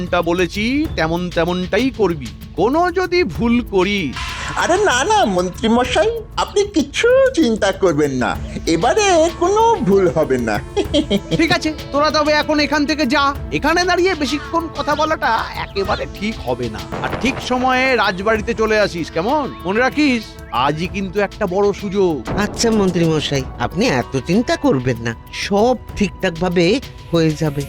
যেমনটা বলেছি তেমনটাই করবি, কোনো যদি ভুল করিস। আরে না না মন্ত্রী মশাই, আপনি কিছু চিন্তা করবেন না, এবারে কোনো ভুল হবে না। ঠিক আছে, তোরা তবে এখন এখান থেকে যা। এখানে দাঁড়িয়ে বেশিক্ষণ কথা বলাটা একেবারে ঠিক হবে না। আর ঠিক সময়ে রাজবাড়িতে চলে আসিস, কেমন? মনে রাখিস, আজই কিন্তু একটা বড় সুযোগ। আচ্ছা মন্ত্রী মশাই, আপনি এত চিন্তা করবেন না, সব ঠিকঠাক ভাবে হয়ে যাবে।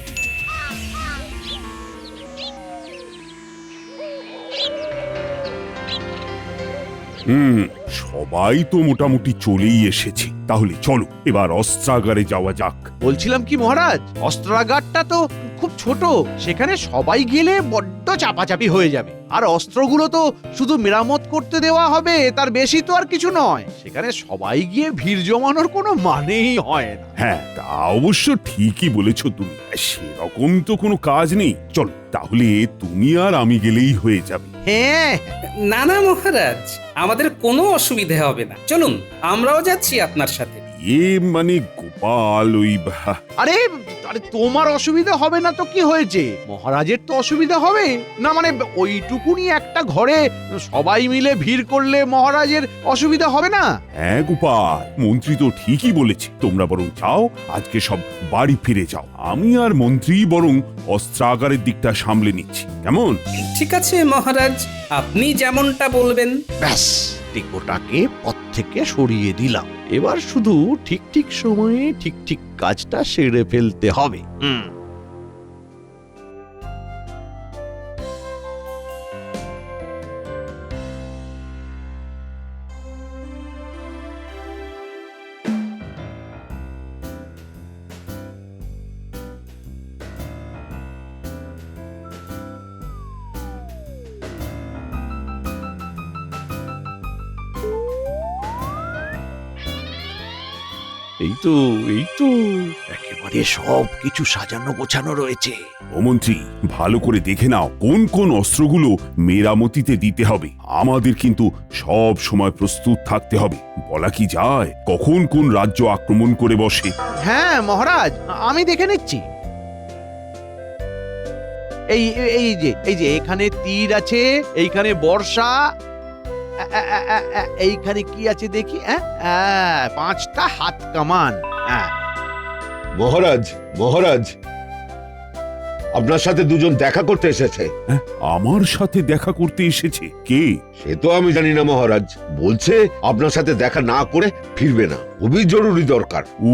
সবাই তো মোটামুটি চলেই এসেছে, তাহলে চলো এবার অস্ত্রাগারে যাওয়া যাক। বলছিলাম কি মহারাজ, অস্ত্রাগারটা তো খুব ছোট, সেখানে সবাই গেলে বড্ড চাপাচাপি হয়ে যাবে। আর অস্ত্রগুলো তো শুধু মেরামত করতে দেওয়া হবে, তার বেশি তো আর কিছু নয়। সেখানে সবাই গিয়ে ভিড় জমানোর কোনো মানেই হয় না। হ্যাঁ, তা অবশ্য ঠিকই বলেছ তুমি, সেরকম তো কোনো কাজ নেই। চলো তাহলে তুমি আর আমি গেলেই হয়ে যাবে। হ্যাঁ, না না মহারাজ, আমাদের কোনো অসুবিধে হবে না, চলুন আমরাও যাচ্ছি আপনার সাথে। মানে গোপাল আরে আরে তোমার অসুবিধা হবে না তো কি হয়েছে? মহারাজের তো অসুবিধা হবে না, মানে ওইটুকুনি একটা ঘরে সবাই মিলে ভিড় করলে মহারাজের অসুবিধা হবে না। হ্যাঁ গোপাল, মন্ত্রী তো ঠিকই বলেছে। তোমরা বরং যাও, আজকে সব বাড়ি ফিরে যাও। আমি আর মন্ত্রী বরং অস্ত্রাগারের দিকটা সামলে নিচ্ছি, কেমন? ঠিক আছে মহারাজ, আপনি যেমনটা বলবেন। ব্যাস, টিকোটাকে পথ থেকে সরিয়ে দিলাম। এবার শুধু ঠিক ঠিক সময়ে ঠিক ঠিক কাজটা সেরে ফেলতে হবে। এই তো একেবারে সব কিছু সাজানো গোছানো রয়েছে। ও মন্ত্রী, ভালো করে দেখে নাও কোন কোন অস্ত্রগুলো মেরামতিতে দিতে হবে। আমাদের কিন্তু সব সময় প্রস্তুত থাকতে হবে। বলা কি যায় কখন কোন রাজ্য আক্রমণ করে বসে। হ্যাঁ মহারাজ, আমি দেখে নিচ্ছি। এই এই যে এখানে তীর আছে, এইখানে বর্ষা, এইখানে কি আছে দেখি, 5টা হাত কামান। মহারাজ, মহারাজ, আপনার সাথে দুজন দেখা করতে এসেছে। হ্যাঁ, আমার সাথে দেখা করতে এসেছে? কে? সে তো আমি জানি না মহারাজ, বলছে আপনার সাথে দেখা না করে ফিরবে না, খুবই জরুরি দরকার। ও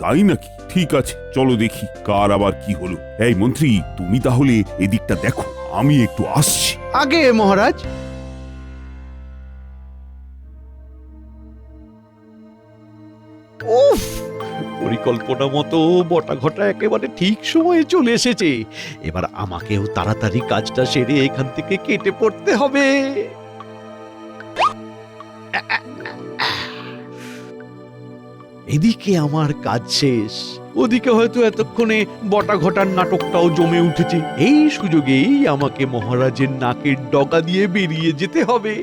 তাই নাকি? ঠিক আছে, চলো দেখি কার আবার কি হলো। এই মন্ত্রী, তুমি তাহলে এদিকটা দেখো, আমি একটু আসছি। আগে মহারাজ। উফ, পরিকল্পনা মতো বটা ঘটা একেবারে ঠিক সময়ে চলে এসেছে। এবার আমাকেও তাড়াতাড়ি কাজটা সেরে এখান থেকে কেটে পড়তে হবে। এদিকে আমার কাজ শেষ, ওদিকে হয়তো এতক্ষণে বটা ঘটার নাটকটাও জমে উঠেছে। এই সুযোগেই আমাকে মহারাজের নাকের ডগা দিয়ে বেরিয়ে যেতে হবে।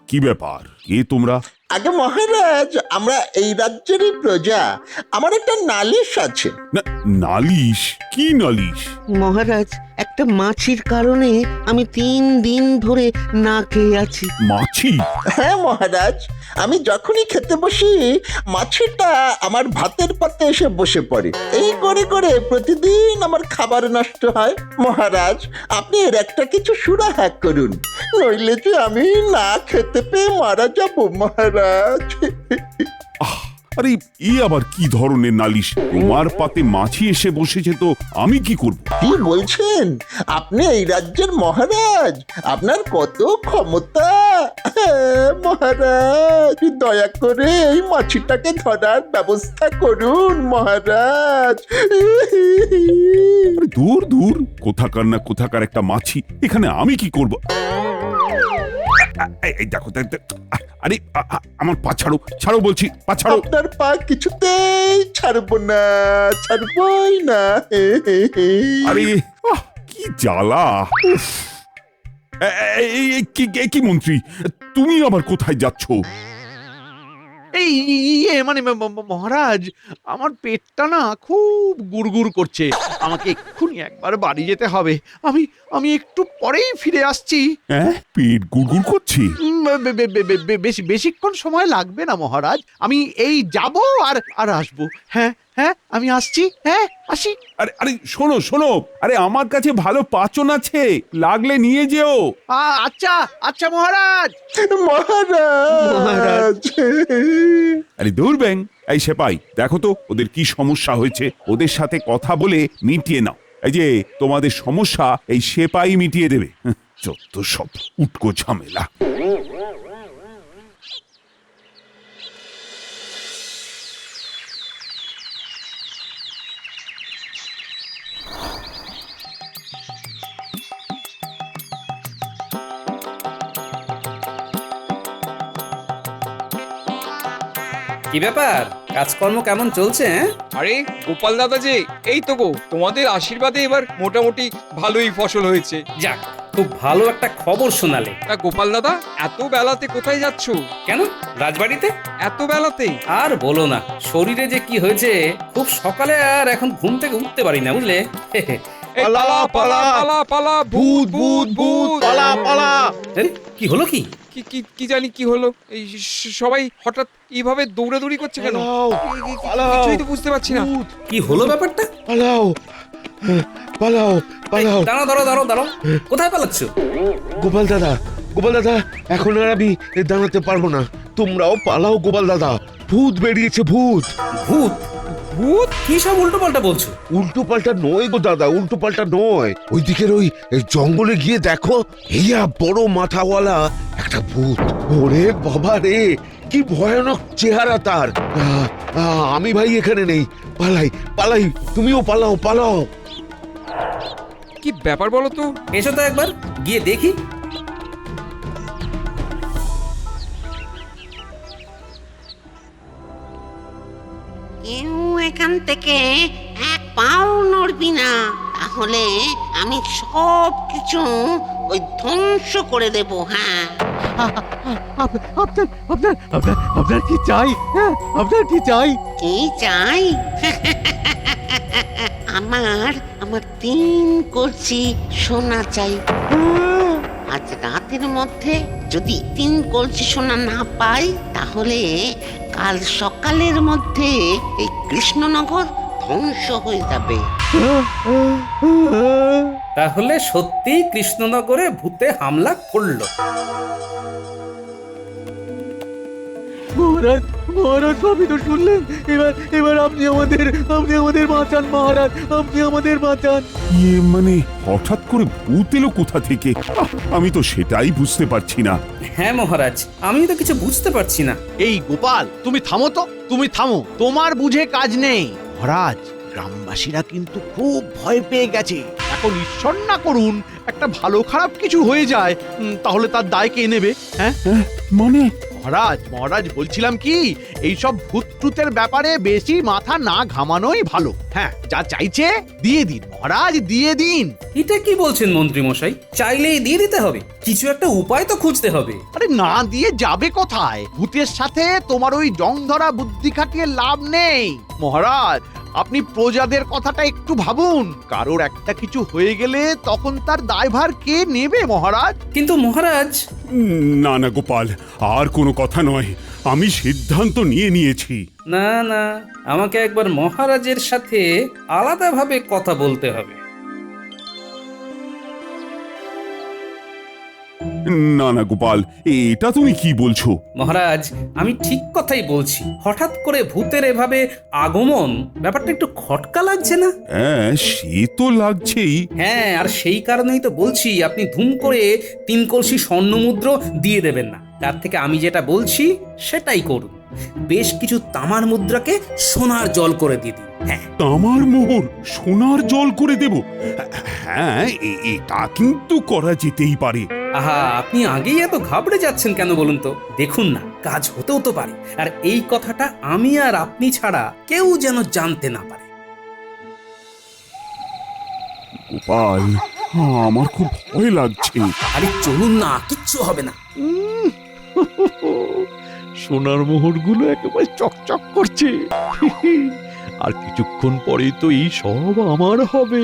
কি ব্যাপার? কে তোমরা? আগে মহারাজ, আমরা এই রাজ্যেরই প্রজা, আমার একটা নালিশ আছে। না, নালিশ? কি নালিশ? মহারাজ, একটা মাছির কারণে আমি 3 দিন ধরে না খেয়ে আছি। মাছি? হ্যাঁ মহারাজ, আমি যখনই খেতে বসি মাছিটা আমার ভাতের পাতে এসে বসে পড়ে। এই করে করে প্রতিদিন আমার খাবার নষ্ট হয়। মহারাজ, আপনি এর একটা কিছু সুরাহা করুন, নইলে যে আমি না খেতে পেয়ে মারা যাব মহারাজ। আরে এ আবার কি ধরনের নালিশ? তোমার পাতে মাছি এসে বসেছে তো আমি কি করব? কি বলছেন? আপনি এই রাজ্যের মহারাজ, আপনার কত ক্ষমতা। মহারাজ, দয়া করে এই মাছিটাকে ধরার ব্যবস্থা করুন মহারাজ। আরে দূর দূর, কোথাকার না কোথাকার একটা মাছি, এখানে আমি কি করব? এই দেখো, আরে আমার পা ছাড়ো, ছাড়ো বলছি, পা ছাড়ো। আপনার পা কিছুতেই ছাড়বো না, ছাড়বই না। আরে কি জ্বালা! উফ! কি মন্ত্রী, তুমি আবার কোথায় যাচ্ছ? এই ইয়ে মানে মহারাজ, আমার পেটটা না খুব গুড়গুড় করছে। আমাকে এক্ষুনি একবার বাড়ি যেতে হবে। আমি আমি একটু পরেই ফিরে আসছি। হ্যাঁ, পেট গুড়গুড় করছি। বেশিক্ষণ সময় লাগবে না মহারাজ। আমি এই যাব আর আর আসবো। হ্যাঁ হ্যাঁ, আমি আসছি। হ্যাঁ, আসি। আরে আরে শোনো শোনো, আরে আমার কাছে ভালো পাচন আছে, লাগলে নিয়ে যেও। আচ্ছা আচ্ছা মহারাজ। মহারাজ আরে দূর ব্যাং, এই সেপাই, দেখো তো ওদের কি সমস্যা হয়েছে, ওদের সাথে কথা বলে মিটিয়ে নাও। এই যে তোমাদের সমস্যা এই সেপাই মিটিয়ে দেবে। যত সব উটকো ঝামেলা। কি ব্যাপার, কাজকর্ম কেমন চলছে? আরে গোপাল দাদা যে, এই তো গো, তোমাদের আশীর্বাদে এবার মোটামুটি ভালোই ফসল হয়েছে। যাক, খুব ভালো একটা খবর শোনালে। তা গোপাল দাদা, এত বেলাতে কোথায় যাচ্ছো? কেন, রাজবাড়িতে? এত বেলাতে? আর বলো না, শরীরে যে কি হয়েছে, খুব সকালে আর এখন ঘুম থেকে উঠতে পারি না, বুঝলে? এই পালা পালা পালা পালা, ভূত ভূত ভূত! পালা পালা। আরে, কি হলো কি? কি কি কি জানি কি হলো, এই সবাই হঠাৎ এইভাবে দৌড়াদৌড়ি করছে কেন? পালাও। কিছুই তো বুঝতে পারছি না। কি হলো ব্যাপারটা? পালাও পালাও পালাও। দাঁড়াও দাঁড়াও দাঁড়াও দাঁড়াও, কোথায় পালাচ্ছ? গোপাল দাদা, এখন আর আমি দাঁড়াতে পারবো না। তোমরাও পালাও গোপাল দাদা, ভূত বেরিয়েছে, ভূত। ভূত? ভূত? কি সব উল্টো পাল্টা বলছো? উল্টো পাল্টা নয় গো দাদা, উল্টো পাল্টা নয়। ওই দিকের ওই জঙ্গলে গিয়ে দেখো, এইয়া বড় মাথাওয়ালা একটা ভূত। ওরে বাবা রে, কি ভয়ানক চেহারা তার। আমি ভাই এখানে নেই, পালাই, তুমিও পালাও পালাও। কি ব্যাপার বলো তো? এসো তো একবার, গিয়ে দেখি। কেউ এখান থেকে এক পাও নড়বি না, তাহলে আমি সব কিছু ওই ধ্বংস করে দেব। হ্যাঁ, আপনার কি চাই? হ্যাঁ, আপনার কি চাই? কি চাই? আমার আমার 3 কলসি সোনা চাই। আজ রাতের মধ্যে যদি 3 কলসি সোনা না পাই, তাহলে কাল সকালের মধ্যে এই কৃষ্ণনগর ধ্বংস হয়ে যাবে। তাহলে সত্যি কৃষ্ণনগরে ভূতে হামলা করলো? মহারাজ, মহারাজ, সবই তো শুনলেন। এবার আপনি আমাদের বাঁচান মহারাজ, আপনি আমাদের বাঁচান। ইয়ে মানে হঠাৎ করে ভূত এলো কোথা থেকে? আমি তো সেটাই বুঝতে পারছি না। হ্যাঁ মহারাজ, আমি তো কিছু বুঝতে পারছি না। এই গোপাল, তুমি থামো তো, তুমি থামো, তোমার বুঝে কাজ নেই। মহারাজ, গ্রামবাসীরা কিন্তু খুব ভয় পেয়ে গেছে। এখন ঈশ্বর না করুন একটা ভালো খারাপ কিছু হয়ে যায়, তাহলে তার দায় কে নেবে? হ্যাঁ মানে মহারাজ বলছিলাম কি, এইসব ভূত টুতের ব্যাপারে বেশি মাথা না ঘামানোই ভালো। হ্যাঁ, যা চাইছে দিয়ে দিন মহারাজ, দিয়ে দিন। এটা কি বলছেন মন্ত্রী মশাই? চাইলেই দিয়ে দিতে হবে? কিছু একটা উপায় তো খুঁজতে হবে। আরে না দিয়ে যাবে কোথায়? ভূতের সাথে তোমার ওই জং ধরা বুদ্ধি খাটিয়ে লাভ নেই মহারাজ। আপনি প্রজাদের কথাটা একটু ভাবুন। কারোর একটা কিছু হয়ে গেলে তখন তার দায়ভার কে নেবে মহারাজ? কিন্তু মহারাজ, না না গোপাল, আর কোনো কথা নয়, আমি সিদ্ধান্ত নিয়েছি। না না, আমাকে একবার মহারাজের সাথে আলাদাভাবে কথা বলতে হবে। না না গোপাল, এটা তুমি কি বলছো? মহারাজ, আমি ঠিক কথাই বলছি। হঠাৎ করে ভূতের এভাবে আগমন, ব্যাপারটা একটু খটকা লাগছে না? হ্যাঁ, সে তো লাগছেই। হ্যাঁ, আর সেই কারণেই তো বলছি, আপনি ধুম করে 3 কলসি স্বর্ণমুদ্র দিয়ে দেবেন না। তার থেকে আমি যেটা বলছি সেটাই করুন। বেশ কিছু তামার মুদ্রাকে সোনার জল করে দিয়ে দিন। হ্যাঁ, তামার মোহর সোনার জল করে দেব? হ্যাঁ, এটা কিন্তু করা যেতেই পারে। আহা, আপনি আগেই এত ঘাবড়ে যাচ্ছেন কেন বলুন তো? দেখুন না, কাজ হতেও তো পারে। আর এই কথাটা আমি আর আপনি ছাড়া কেউ যেন জানতে না পারে। গোপাল, আমার খুব ভয় লাগছে। আরে চলুন না, কিচ্ছু হবে না। সোনার মোহরগুলো একেবারে চকচক করছে। আর কিছুক্ষণ পরেই তো এই সব আমার হবে।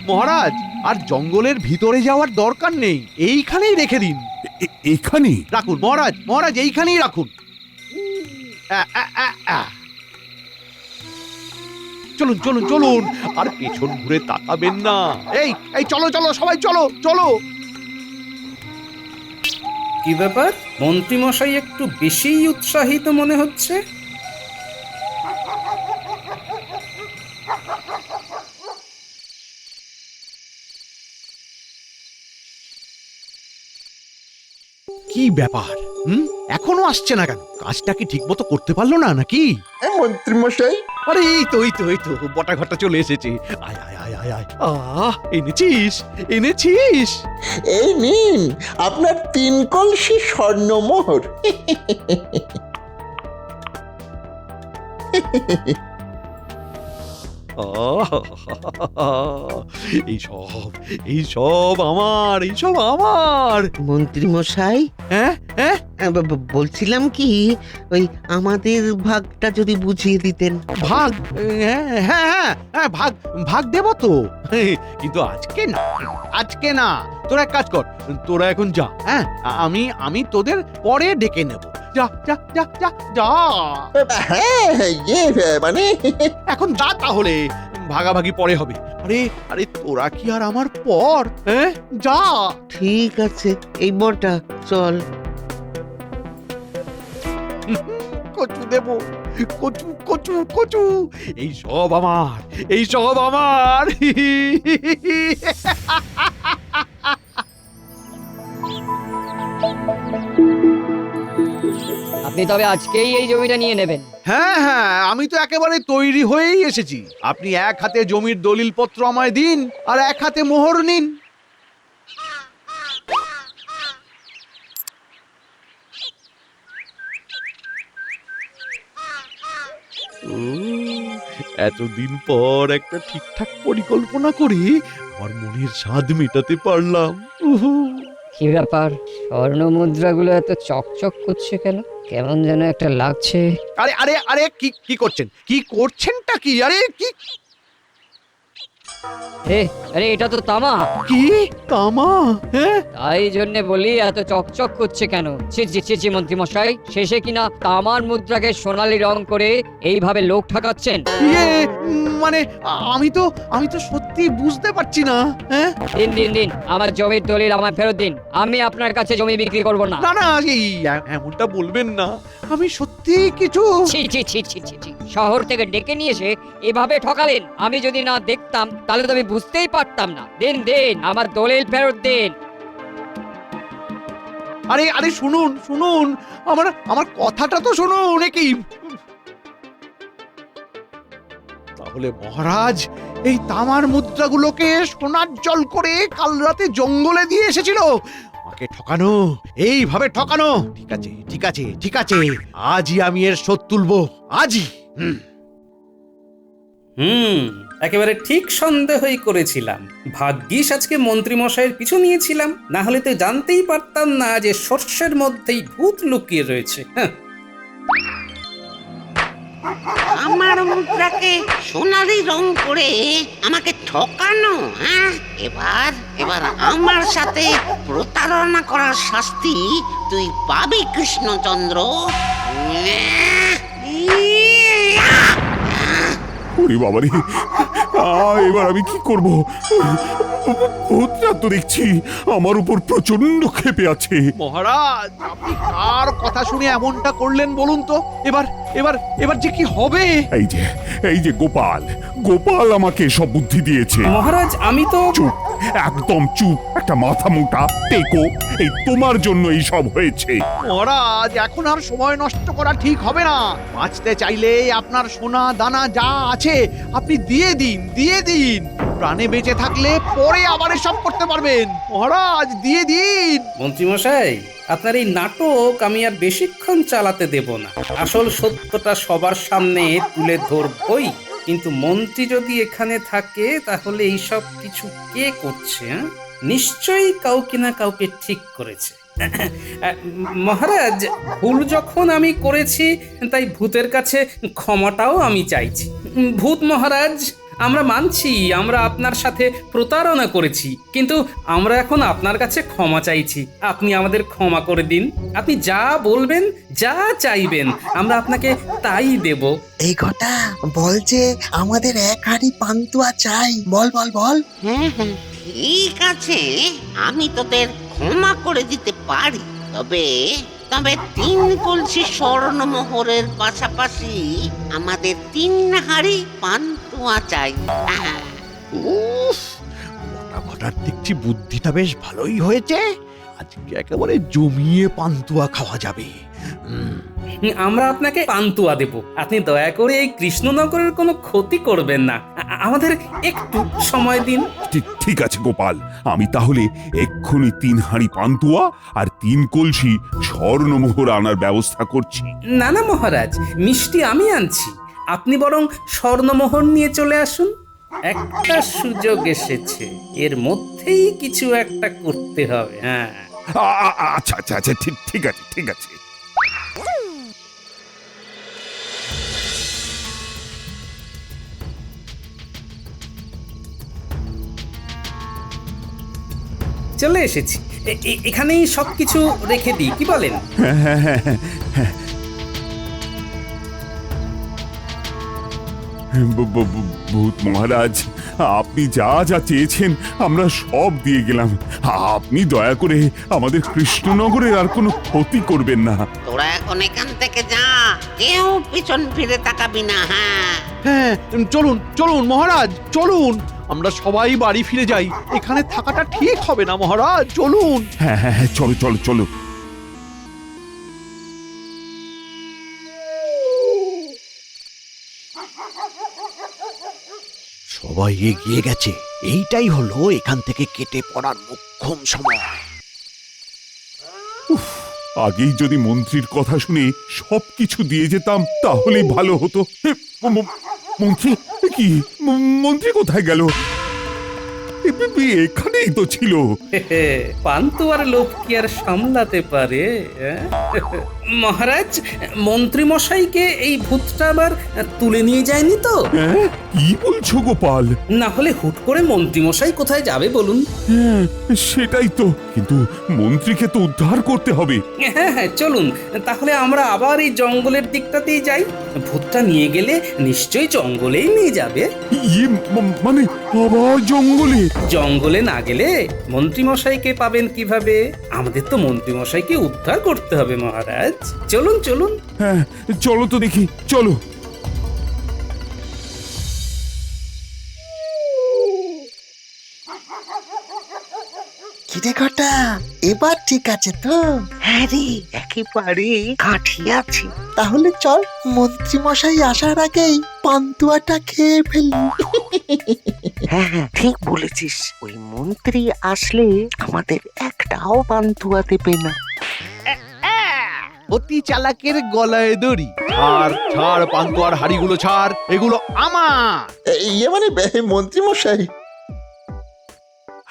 মহারাজ, আর জঙ্গলের ভিতরে যাওয়ার দরকার নেই, এইখানেই রেখে দিন। এখানে রাখুন মহারাজ, মহারাজ এইখানেই রাখুন। আ, আ, আ, আ। চলুন চলুন চলুন, আর পেছন ঘুরে তাকাবেন না। এই এই চলো চলো সবাই চলো চলো। কি ব্যাপার, মন্ত্রীমশাই একটু বেশিই উৎসাহিত মনে হচ্ছে। কি ব্যাপার? এখনো আসছে না কেন? কাজটা কি ঠিক মতো করতে পারলো না নাকি? মন্ত্রী মশাই, আরে এই তো বটা ঘটা চলে এসেছে। আয় আয় আয় আয় আয়। এনেছিস এনেছিস। এই নিন আপনার 3 কলসি স্বর্ণমোহর। এইসব আমার, এইসব আমার। মন্ত্রী মশাই, হ্যাঁ হ্যাঁ, বলছিলাম কি, ওই আমাদের ভাগটা যদি বুঝিয়ে দিতেন। ভাগ? হ্যাঁ হ্যাঁ হ্যাঁ হ্যাঁ, ভাগ ভাগ দেবো তো, কিন্তু আজকে না, আজকে না। তোরা এক কাজ কর, তোরা এখন যা। হ্যাঁ, আমি তোদের পরে ডেকে নেব। যা যা যা যা যা, হ্যাঁ মানে এখন যা তাহলে, ভাগাভাগি পরে হবে। আরে আরে, তোরা কি আর আমার পর? হ্যাঁ, যা। ঠিক আছে, এই বটা চল। কচু দেব, কচু কচু কচু, এই সব আমার, এই সব আমার। আপনি তবে আজকেই এই জমিটা নিয়ে নেবেন? হ্যাঁ হ্যাঁ, আমি তো একেবারে তৈরি হয়েই এসেছি। আপনি এক হাতে জমির দলিলপত্র আমায় দিন, আর এক হাতে মোহর নিন। এতদিন পর একটা ঠিকঠাক পরিকল্পনা করে আমার মনের স্বাদ মেটাতে পারলাম। উহু। কি ব্যাপার, স্বর্ণ মুদ্রাগুলো এত চকচক করছে কেন? কেমন যেন একটা লাগছে। আরে আরে আরে, কি কি করছেন? কি করছেনটা কি? আরে কি আরে এটা তো তামা। কি তামা? হ্যাঁ, তাই জন্য বলি এত চকচক করছে কেন। ছি মন্ত্রী মশাই, শেষে কিনা তামার মুদ্রাকে সোনালী রং করে এইভাবে লোক ঠকাচ্ছেন। ইয়ে, মানে আমি তো সত্যি বুঝতে পারছি না। হ্যাঁ, দিন আমার জমির দলিল আমায় ফেরত দিন। আমি আপনার কাছে জমি বিক্রি করব না। না না, এই এমনটা বলবেন না। আমি সত্যি কিছু। ছি। শহর থেকে ডেকে নিয়ে এসে এভাবে ঠকালেন। আমি যদি না দেখতাম তাহলে তো আমি বুঝতেই পারতাম না। দিন আমার দলিল ফেরত দিন। আরে আরে, শুনুন শুনুন, আমার কথাটা তো শুনুন। কি তাহলে মহারাজ এই তামার মুদ্রাগুলোকে সোনার জল করে কাল রাতে জঙ্গলে দিয়ে এসেছিল আমাকে ঠকানো, এইভাবে ঠকানো। ঠিক আছে ঠিক আছে ঠিক আছে, আজই আমি এর শোধ তুলবো, আজই। একেবারে ঠিক সন্দেহই করেছিলাম। ভাগ্যিস আজকে মন্ত্রী মশাইয়ের পিছু নিয়েছিলাম, না হলে তো জানতেই পারতাম না যে শস্যের মধ্যেই ভূত লুকিয়ে রয়েছে। হ্যাঁ, আমার মুদ্রাকে সোনালি রং করে আমাকে ঠকানো। হ্যাঁ, এবার আমার সাথে প্রতারণা করার শাস্তি তুই পাবি কৃষ্ণচন্দ্র। ওরে বাবারে, এবার আমি কি করব? ভূতটা তো দেখছি আমার উপর প্রচন্ড ক্ষেপে আছে। মহারাজ, আপনি কার কথা শুনে এমনটা করলেন বলুন তো? এবার এবার এবার যে কি হবে? এই যে গোপাল আমাকে সব বুদ্ধি দিয়েছে। মহারাজ আমি তো চুপ, একদম চুপ, একটা মাথা মোটা টেকো। এই তোমার জন্য এই সব হয়েছে। মহারাজ, এখন আর সময় নষ্ট করা ঠিক হবে না। বাঁচতে চাইলে আপনার সোনা দানা যা আছে আপনি দিয়ে দিন। প্রাণে বেঁচে থাকলে পরে আবার এসব করতে পারবেন। মহারাজ, দিয়ে দিন। মন্ত্রী মশাই, আপনার এই নাটক আমি আর বেশিক্ষণ চালাতে দেব না। আসল সত্যটা সবার সামনে তুলে ধরবই। কিন্তু মন্ত্রী যদি এখানে থাকে তাহলে এই সব কিছু কে করছে? হ্যাঁ? নিশ্চয়ই কাউকে না কাউকে ঠিক করেছে। মহারাজ, ভুল যখন আমি করেছি তাই ভূতের কাছে ক্ষমাটাও আমি চাইছি। ভূত মহারাজ, আমরা মানছি আমরা আপনার সাথে প্রতারণা করেছি, কিন্তু আমরা এখন আপনার কাছে ক্ষমা চাইছি। আপনি আমাদের ক্ষমা করে দিন। আপনি যা বলবেন, যা চাইবেন, আমরা আপনাকে তাই দেব। এই ঘটা বল যে আমাদের এক হাঁড়ি পান্তুয়া চাই, বল বল বল। হ্যাঁ হ্যাঁ, ঠিক আছে, আমি তোদের ক্ষমা করে দিতে পারি। তবে তবে 3 কলসি স্বর্ণমোহরের পাশাপাশি আমাদের 3 হাঁড়ি পান্তুয়া চাই। উফ, মোটা ঘটার দেখছি বুদ্ধিটা বেশ ভালোই হয়েছে। আজকে একেবারে জমিয়ে পান্তুয়া খাওয়া যাবে। আমরা আপনাকে পান্তুয়া দেব। আপনি দয়া করে এই কৃষ্ণনগরের কোনো ক্ষতি করবেন না। আমাদের একটু সময় দিন। ঠিক আছে গোপাল, আমি তাহলে এক্ষুনি 3 হাঁড়ি পান্তুয়া আর 3 কলসি স্বর্ণমোহর আনার ব্যবস্থা করছি। না না মহারাজ, মিষ্টি আমি আনছি। আপনি বরং স্বর্ণমোহর নিয়ে চলে আসুন। একটা সুযোগ এসেছে, এর মধ্যেই কিছু একটা করতে হবে। হ্যাঁ, আচ্ছা আচ্ছা আচ্ছা, ঠিক আছে ঠিক আছে। চলে এসেছি। এখানেই সবকিছু রেখে দিই, কি বলেন? ভূত মহারাজ, আপনি যা যা চেয়েছেন আমরা সব দিয়ে গেলাম। আপনি দয়া করে আমাদের কৃষ্ণনগরের আর কোনো ক্ষতি করবেন না। তোরা এখন এখান থেকে যা, কেউ পিছন ফিরে তাকাবি না। হ্যাঁ হ্যাঁ, চলুন চলুন মহারাজ, চলুন। আমরা সবাই বাড়ি ফিরে যাই। এখানে থাকাটা ঠিক হবে না মহারাজ, চলুন। হ্যাঁ হ্যাঁ হ্যাঁ, চলো চলো চলো। সবাই এগিয়ে গেছে, এইটাই হলো এখান থেকে কেটে পড়ার মোক্ষম সময়। আগেই যদি মন্ত্রীর কথা শুনে সবকিছু দিয়ে যেতাম তাহলেই ভালো হতো। মন্ত্রী কি? মন্ত্রী কোথায় গেল? এখানেই তো ছিল। পান্তুয়ার লোভ কি আর সামলাতে পারে? মহারাজ, মন্ত্রী মশাইকে এই ভূতটা আবার তুলে নিয়ে যায়নি তো? কি বলছো গোপাল? না হলে হুট করে মন্ত্রী মশাই কোথায় যাবে বলুন? হ্যাঁ, সেটাই তো। কিন্তু মন্ত্রীকে তো উদ্ধার করতে হবে। হ্যাঁ হ্যাঁ, চলুন তাহলে আমরা আবার এই জঙ্গলের দিকটাতেই যাই। ভূতটা নিয়ে গেলে নিশ্চয়ই জঙ্গলেই নিয়ে যাবে। মানে আবার জঙ্গলে? জঙ্গলে না গেলে মন্ত্রী মশাইকে পাবেন কিভাবে? আমাদের তো মন্ত্রী মশাইকে উদ্ধার করতে হবে মহারাজ। চলুন চলুন। হ্যাঁ, চলো তো দেখি, চলো। কিরে ঘটা, এবার ঠিক আছে তো? হ্যাঁ রে, একেবারে কাঠি আছে। তাহলে চল, মন্ত্রী মশাই আসার আগেই পান্তুয়াটা খেয়ে ফেলি। হ্যাঁ হ্যাঁ, ঠিক বলেছিস। ওই মন্ত্রী আসলে আমাদের একটাও পান্তুয়া দেবে না। অতি চালাকের গলায় দড়ি। ছাড় ছাড়, পান্তুয়ার হাড়িগুলো ছাড়, এগুলো আমার। ইয়ে মানে মন্ত্রী মশাই।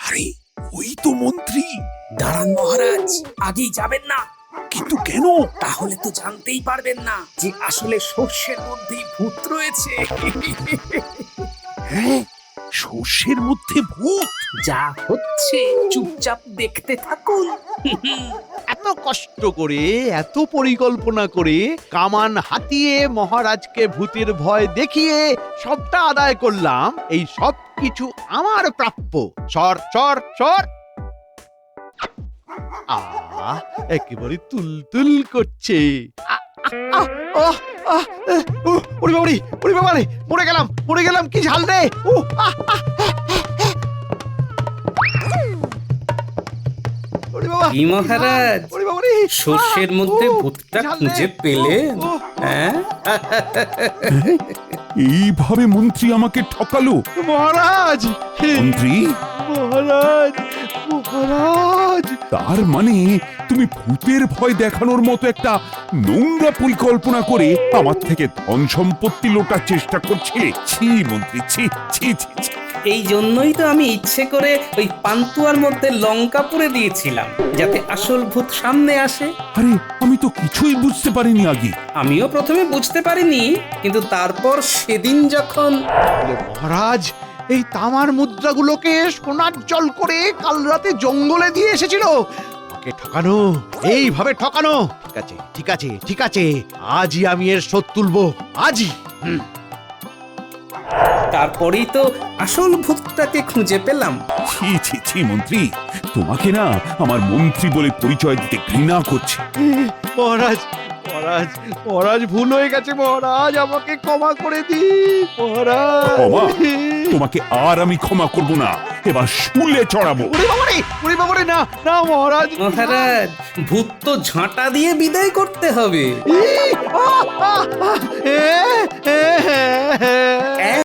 আরে ওই তো মন্ত্রী। দাঁড়ান মহারাজ, আগেই যাবেন না। কিন্তু কেন? তাহলে তো জানতেই পারবেন না যে আসলে শস্যের মধ্যেই ভূত রয়েছে। হ্যাঁ, শস্যের মধ্যে ভূত? যা হচ্ছে চুপচাপ দেখতে থাকুন। এত কষ্ট করে, এত পরিকল্পনা করে, কামান হাতিয়ে মহারাজকে ভূতের ভয় দেখিয়ে সবটা আদায় করলাম। এই সব কিছু আমার প্রাপ্য। সর সর সর। একেবারে তুলতুল করছে। ওরে বাবারে, মরে গেলাম, কি ঝাল রে। কি মহারাজ, শস্যের মধ্যে ভূতটা খুঁজে পেলেন? হ্যাঁ, এইভাবে মন্ত্রী আমাকে ঠকালো। মহারাজ, মন্ত্রী, মহারাজ, মহারাজ। মহারাজ। তার মানে তুমি ভূতের ভয় দেখানোর মতো একটা নোংরা পরিকল্পনা করে আমার থেকে ধন সম্পত্তি লোটার চেষ্টা করছিলে। ছি মন্ত্রী, ছি ছি ছি ছি। এই জন্যই তো আমি ইচ্ছে করে ওই পান্তুয়ার মধ্যে লঙ্কা পুড়ে দিয়েছিলাম, যাতে আসল ভূত সামনে আসে। আরে আমি তো কিছুই বুঝতে পারিনি আগে। আমিও প্রথমে বুঝতে পারিনি, কিন্তু তারপর সেদিন যখন বলে, মহারাজ এই তামার মুদ্রাগুলোকে সোনার জল করে কাল রাতে জঙ্গলে দিয়ে এসেছিল। আমাকে ঠকানো, এইভাবে ঠকানো। ঠিক আছে ঠিক আছে ঠিক আছে, আজই আমি এর শোধ তুলবো, আজই। তারপরেই তো আসল ভূতটাকে খুঁজে পেলাম। ছি ছি ছি মন্ত্রী, তোমাকে না আমার মন্ত্রী বলে পরিচয় দিতে ঘৃণা করছে। মহারাজ মহারাজ মহারাজ, ভুল হয়ে গেছে মহারাজ, আমাকে ক্ষমা করে দিন মহারাজ। ক্ষমা? তোমাকে আর আমি ক্ষমা করব না, এবার শুলে চড়াবো। ওরে বাবারে, না না মহারাজ। মহারাজ, ভূত তো ঝাঁটা দিয়ে বিদায় করতে হবে। এ, আ, আ, আ, এ, এ, এ, এ।